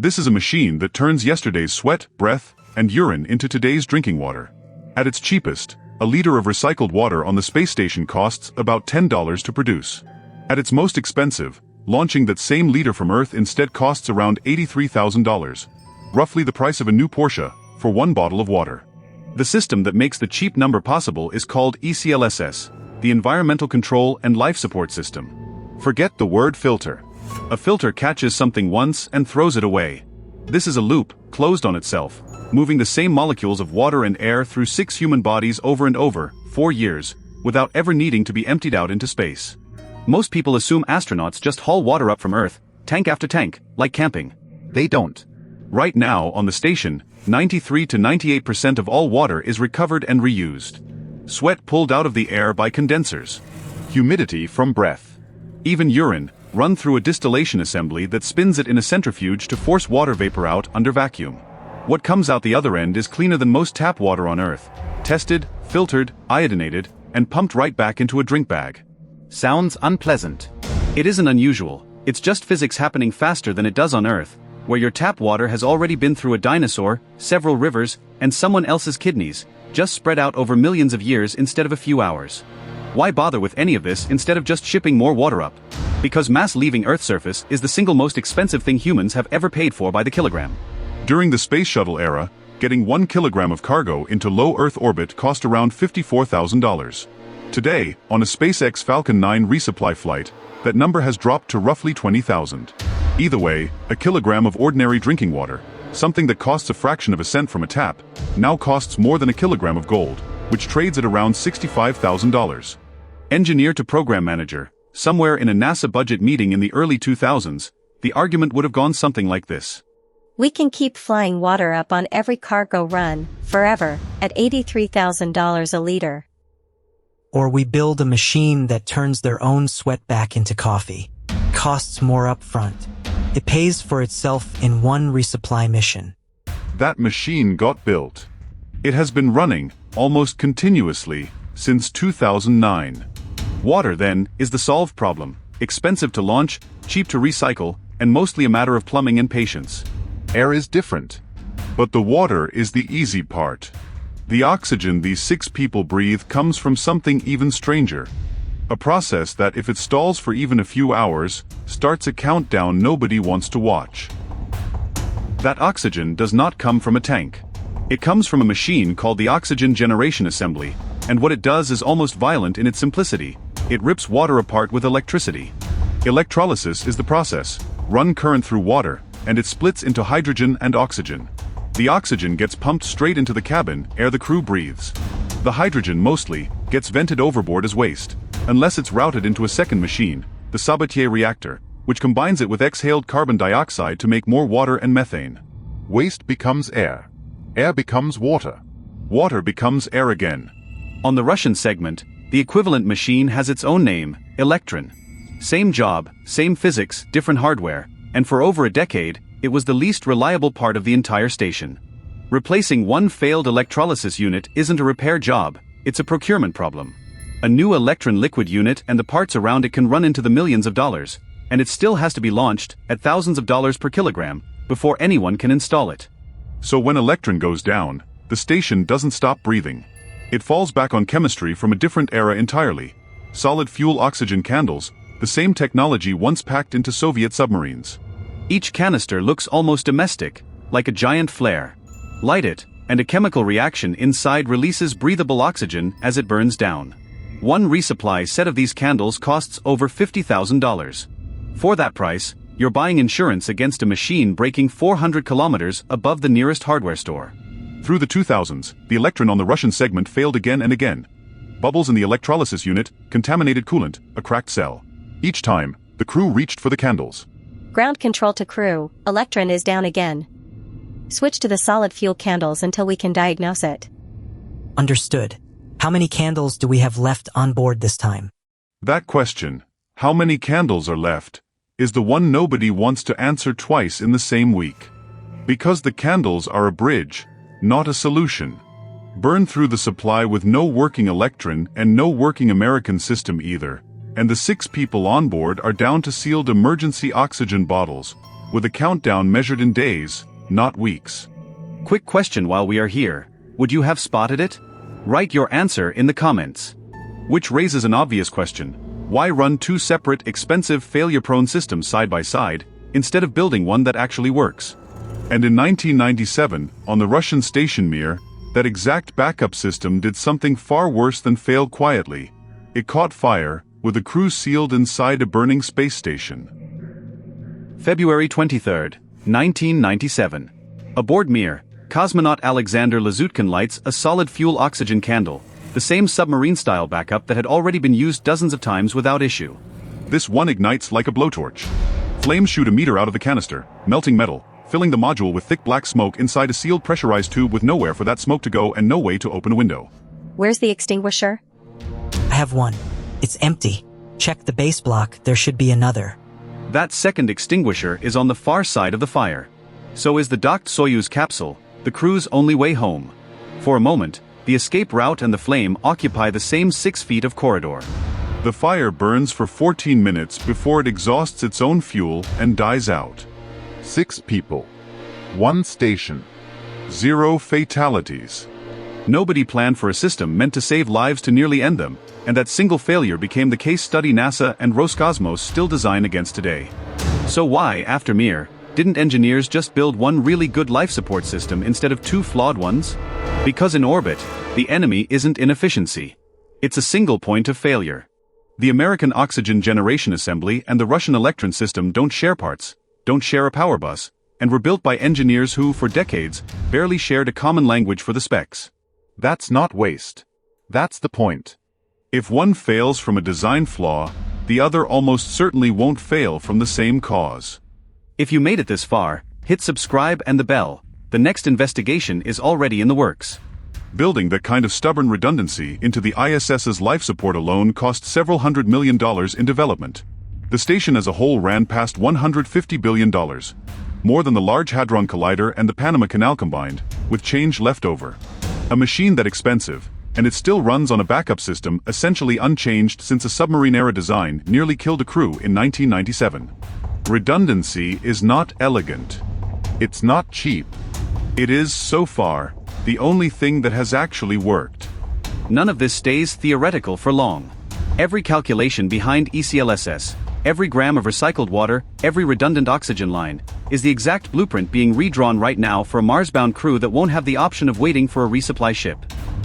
This is a machine that turns yesterday's sweat, breath, and urine into today's drinking water. At its cheapest, a liter of recycled water on the space station costs about $10 to produce. At its most expensive, launching that same liter from Earth instead costs around $83,000, roughly the price of a new Porsche, for one bottle of water. The system that makes the cheap number possible is called ECLSS, the Environmental Control and Life Support System. Forget the word filter. A filter catches something once and throws it away. This is a loop, closed on itself, moving the same molecules of water and air through 6 human bodies over and over, 4 years, without ever needing to be emptied out into space. Most people assume astronauts just haul water up from Earth, tank after tank, like camping. They don't. Right now, on the station, 93 to 98% of all water is recovered and reused. Sweat pulled out of the air by condensers. Humidity from breath. Even urine, run through a distillation assembly that spins it in a centrifuge to force water vapor out under vacuum. What comes out the other end is cleaner than most tap water on Earth. Tested, filtered, iodinated, and pumped right back into a drink bag. Sounds unpleasant. It isn't unusual, it's just physics happening faster than it does on Earth, where your tap water has already been through a dinosaur, several rivers, and someone else's kidneys, just spread out over millions of years instead of a few hours. Why bother with any of this instead of just shipping more water up? Because mass leaving Earth's surface is the single most expensive thing humans have ever paid for by the kilogram. During the space shuttle era, getting 1 kilogram of cargo into low Earth orbit cost around $54,000. Today, on a SpaceX Falcon 9 resupply flight, that number has dropped to roughly 20,000. Either way, a kilogram of ordinary drinking water, something that costs a fraction of a cent from a tap, now costs more than a kilogram of gold, which trades at around $65,000. Engineer to program manager, somewhere in a NASA budget meeting in the early 2000s, the argument would have gone something like this. We can keep flying water up on every cargo run, forever, at $83,000 a liter. Or we build a machine that turns their own sweat back into coffee. Costs more upfront. It pays for itself in one resupply mission. That machine got built. It has been running, almost continuously, since 2009. Water, then, is the solved problem. Expensive to launch, cheap to recycle, and mostly a matter of plumbing and patience. Air is different. But the water is the easy part. The oxygen these 6 people breathe comes from something even stranger. A process that, if it stalls for even a few hours, starts a countdown nobody wants to watch. That oxygen does not come from a tank. It comes from a machine called the Oxygen Generation Assembly, and what it does is almost violent in its simplicity. It rips water apart with electricity. Electrolysis is the process. Run current through water, and it splits into hydrogen and oxygen. The oxygen gets pumped straight into the cabin, air the crew breathes. The hydrogen, mostly, gets vented overboard as waste, unless it's routed into a second machine, the Sabatier reactor, which combines it with exhaled carbon dioxide to make more water and methane. Waste becomes air. Air becomes water. Water becomes air again. On the Russian segment, the equivalent machine has its own name, Electron. Same job, same physics, different hardware, and for over a decade, it was the least reliable part of the entire station. Replacing one failed electrolysis unit isn't a repair job, it's a procurement problem. A new Electron liquid unit and the parts around it can run into the millions of dollars, and it still has to be launched, at thousands of dollars per kilogram, before anyone can install it. So when Electron goes down, the station doesn't stop breathing. It falls back on chemistry from a different era entirely. Solid fuel oxygen candles, the same technology once packed into Soviet submarines. Each canister looks almost domestic, like a giant flare. Light it, and a chemical reaction inside releases breathable oxygen as it burns down. One resupply set of these candles costs over $50,000. For that price, you're buying insurance against a machine breaking 400 kilometers above the nearest hardware store. Through the 2000s, the Electron on the Russian segment failed again and again. Bubbles in the electrolysis unit, contaminated coolant, a cracked cell. Each time, the crew reached for the candles. Ground control to crew, Electron is down again. Switch to the solid fuel candles until we can diagnose it. Understood. How many candles do we have left on board this time? That question, how many candles are left, is the one nobody wants to answer twice in the same week. Because the candles are a bridge, not a solution. Burn through the supply with no working Electron and no working American system either, and the 6 people on board are down to sealed emergency oxygen bottles, with a countdown measured in days, not weeks. Quick question while we are here. Would you have spotted it? Write your answer in the comments. Which raises an obvious question. Why run two separate, expensive, failure-prone systems side by side, instead of building one that actually works? And in 1997, on the Russian station Mir, that exact backup system did something far worse than fail quietly. It caught fire, with the crew sealed inside a burning space station. February 23, 1997. Aboard Mir, cosmonaut Alexander Lazutkin lights a solid-fuel oxygen candle, the same submarine-style backup that had already been used dozens of times without issue. This one ignites like a blowtorch. Flames shoot a meter out of the canister, melting metal, filling the module with thick black smoke inside a sealed pressurized tube with nowhere for that smoke to go and no way to open a window. Where's the extinguisher? I have one. It's empty. Check the base block, there should be another. That second extinguisher is on the far side of the fire. So is the docked Soyuz capsule, the crew's only way home. For a moment, the escape route and the flame occupy the same 6 feet of corridor. The fire burns for 14 minutes before it exhausts its own fuel and dies out. 6 people. 1 station. 0 fatalities. Nobody planned for a system meant to save lives to nearly end them, and that single failure became the case study NASA and Roscosmos still design against today. So why, after Mir, didn't engineers just build one really good life support system instead of 2 flawed ones? Because in orbit, the enemy isn't inefficiency. It's a single point of failure. The American oxygen generation assembly and the Russian Electron system don't share parts, don't share a power bus, and were built by engineers who, for decades, barely shared a common language for the specs. That's not waste. That's the point. If one fails from a design flaw, the other almost certainly won't fail from the same cause. If you made it this far, hit subscribe and the bell. The next investigation is already in the works. Building that kind of stubborn redundancy into the ISS's life support alone cost several $100 million in development. The station as a whole ran past $150 billion. More than the Large Hadron Collider and the Panama Canal combined, with change left over. A machine that expensive, and it still runs on a backup system essentially unchanged since a submarine-era design nearly killed a crew in 1997. Redundancy is not elegant. It's not cheap. It is, so far, the only thing that has actually worked. None of this stays theoretical for long. Every calculation behind ECLSS, every gram of recycled water, every redundant oxygen line, is the exact blueprint being redrawn right now for a Mars-bound crew that won't have the option of waiting for a resupply ship.